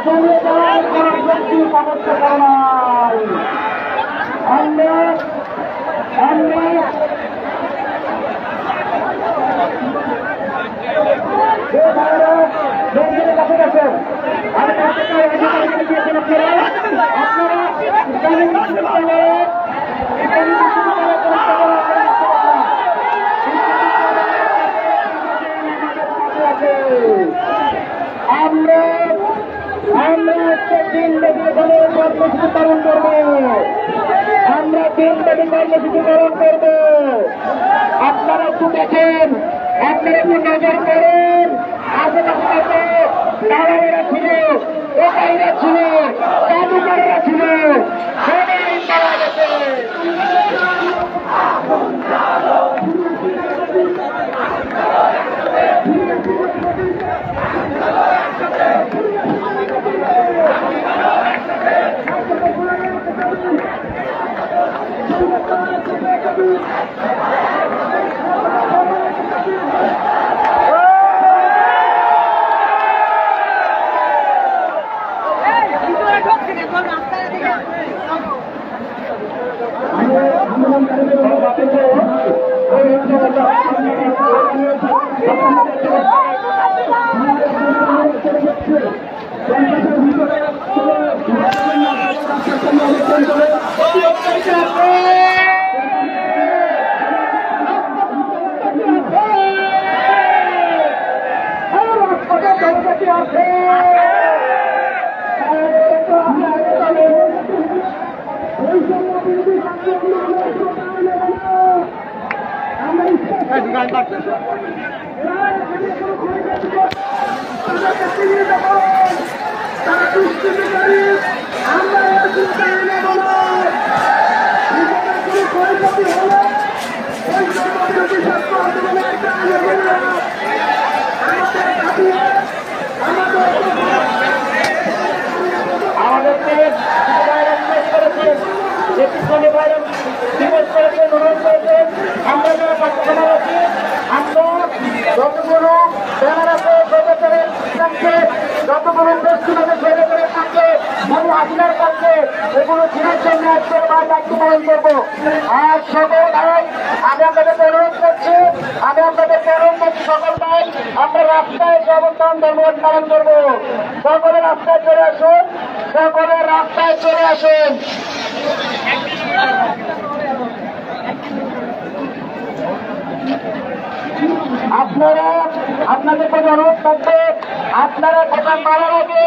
চলে যাওয়ার কোন শক্তি সমস্ত নাই। আমরা কাছে গেছেন আমরা একটা দিনব্যাপী কর্মসূচি পালন করবো। আমরা দিনব্যাপী কর্মসূচি পালন করবো। আপনারা একটু দেখেন, আপনারা একটু নজর করেন। আশেপাশে দালালেরা ছিল, ওটাইরা ছিল, জাদুকারেরা ছিল, সবাই মারা গেছে। যতগুলো পশ্চিমবঙ্গের ছেলেদের থাকে বহু হাসিনার পক্ষে এগুলো চিনার জন্য আজকের মাঠ দায়িত্ব পালন করবো। আর সকল ভাই আমি আপনাদেরকে অনুরোধ করছি, সকল ভাই আমরা রাস্তায় অবস্থান ধন্যবাদ পালন করবো। সকলে রাস্তায় চলে আসুন, সকলে রাস্তায় চলে আসুন। আপনারা আপনাদের প্রতি অনুরোধ থাকবে, আপনারা কথা বলার আগে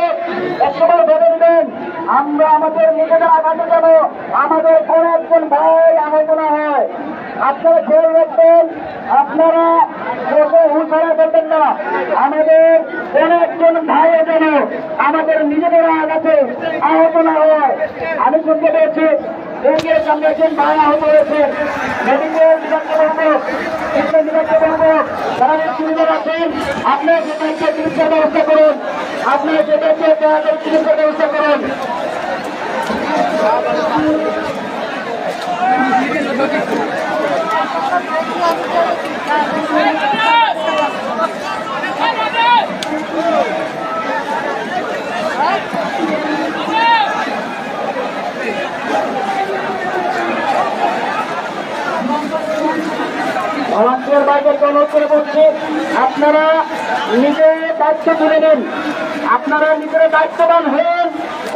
একবার ভেবে নেবেন আমরা আমাদের নিজেদের আঘাতে যেন আমাদের কোন একজন ভাই আহত না হয়। আপনারা খেয়াল রাখবেন, আপনারা হুঁশারা করবেন না, আমাদের কোন একজন ভাইও যেন আমাদের নিজেদের আঘাতে আহত না হয়। আমি শুনতে পেয়েছি এগিয়ে সামনে একজন ভাই আহত হয়েছে, মেডিকেল বিভাগকে বলবো, চিকিৎসা বিভাগকে বলবো, যারা নেতৃত্ব আছেন আপনারা সেটাকে চিকিৎসার ব্যবস্থা করুন, আপনারা সেটাকে চিকিৎসার ব্যবস্থা করুন। ভলান্টিয়ার ভাইদেরকে অনুরোধ করে বলছি, আপনারা নিজের দায়িত্ব তুলে নেন, আপনারা নিজের দায়িত্ববান হন।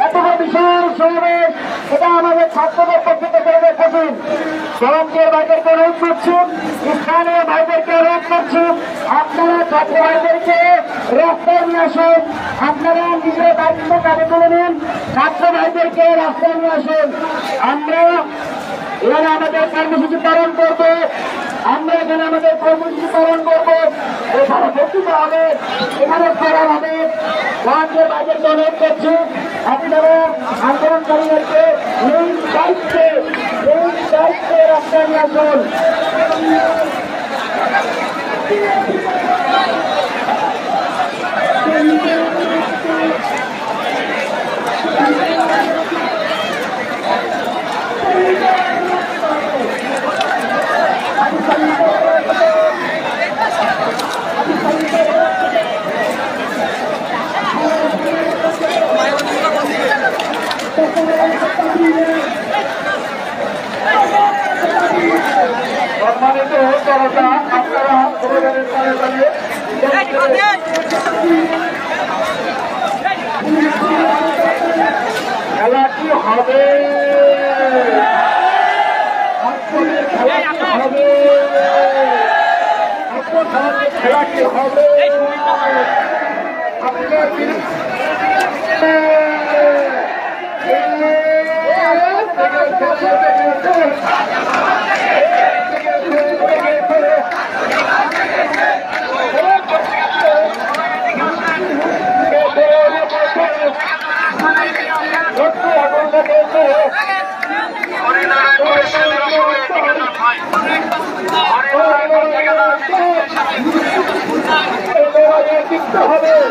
এত বিশাল সমাবেশ, এটা আমাদের ছাত্রদের পক্ষে থেকে কঠিন। ভলান্টিয়ার ভাইদেরকে অনুরোধ করছি, স্থানীয় ভাইদেরকে অনুরোধ করছি, আপনারা ছাত্র ভাইদেরকে রাস্তায় নিয়ে আসুন, আপনারা নিজের দায়িত্ব কাজে তুলে নিন, ছাত্র ভাইদেরকে রাস্তায় নিয়ে আসুন। আমরা এখানে আমাদের কর্মসূচি পালন করবো, আমরা এখানে আমাদের কর্মসূচি পালন করবো, এখানে বক্তৃতা হবে, এখানে করা হবে। রাজ্যের বাজেটকে অনুরোধ করছি, আপনারা আন্দোলনকারীদেরকে এই দায়িত্বে রাস্তায় নিয়ে আসুন। সম্মানিত জনতা, আপনারা ভোটারের তালে তালে খেলা কি হবে? খেলা কি হবে? হবে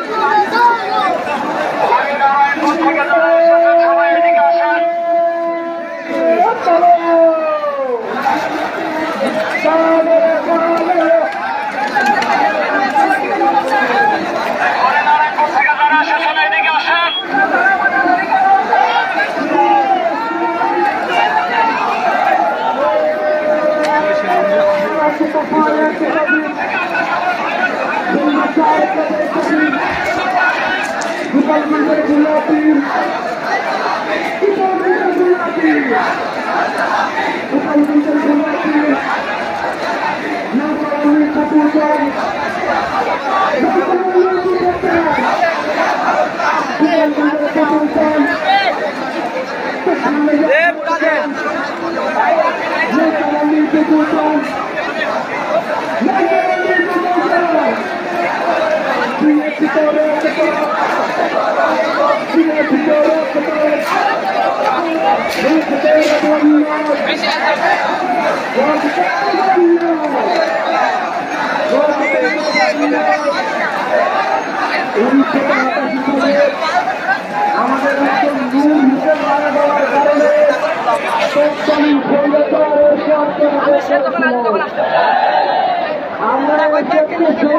আমাদের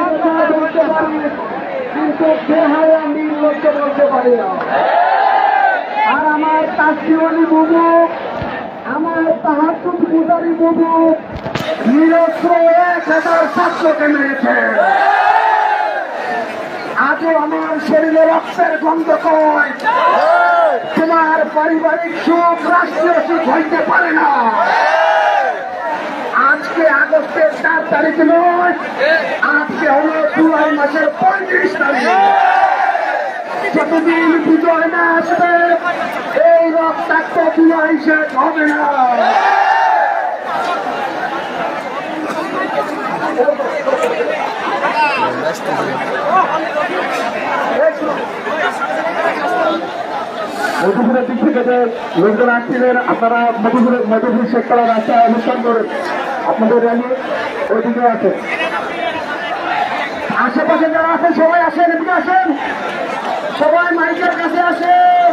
আমরা বলতে পারি, কিন্তু বেহায়া নির্লজ্জ বলতে পারি না। আর আমার তাসিওয়ালি বুবু, আমার তাহাজ্জুদ পূজারি বুবু নিরস্ত্র 1000 ছাত্রকে মেরেছে। আজও আমার শরীরে রক্তের গন্ধ কয়। তোমার পারিবারিক সুখ রাষ্ট্রীয় সুখ হইতে পারে না। আজকে আগস্টের 4 তারিখ নয়, আজকে হলো জুলাই মাসের 35 তারিখ। যতদিন বিজয় না আসবে এই রক্তাক্ত জুলাই শেষ হবে না। মধুপুরের দিক থেকে যে লোকজন আসছিলেন, আপনারা মধুপুর শেখতলা রাস্তায় অনুষ্ঠান করেন। আপনাদের র্যালি ওইদিকে আছে, আশেপাশে যারা আছে সবাই আসেন, এদিকে আসেন, সবাই মাইকের কাছে আসেন।